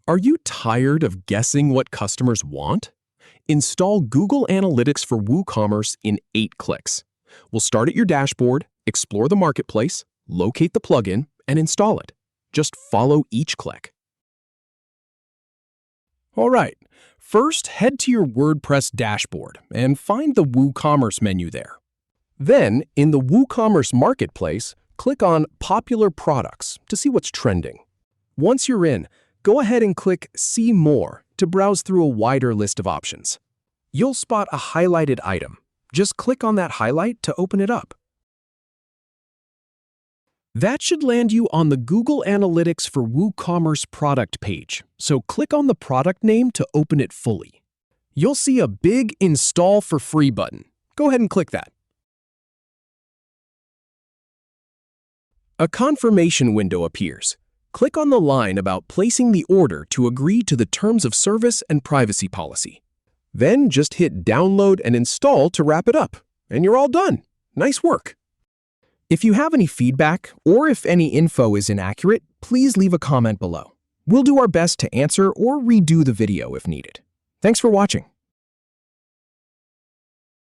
Are you tired of guessing what customers want? Install Google Analytics for WooCommerce in 8 clicks. We'll start at your dashboard, explore the marketplace, locate the plugin, and install it. Just follow each click. All right, first head to your WordPress dashboard and find the WooCommerce menu there. Then, in the WooCommerce marketplace, click on Popular Products to see what's trending. Once you're in, go ahead and click See More to browse through a wider list of options. You'll spot a highlighted item. Just click on that highlight to open it up. That should land you on the Google Analytics for WooCommerce product page, so click on the product name to open it fully. You'll see a big Install for Free button. Go ahead and click that. A confirmation window appears. Click on the line about placing the order to agree to the terms of service and privacy policy. Then just hit Download and Install to wrap it up, and you're all done. Nice work! If you have any feedback, or if any info is inaccurate, please leave a comment below. We'll do our best to answer or redo the video if needed. Thanks for watching.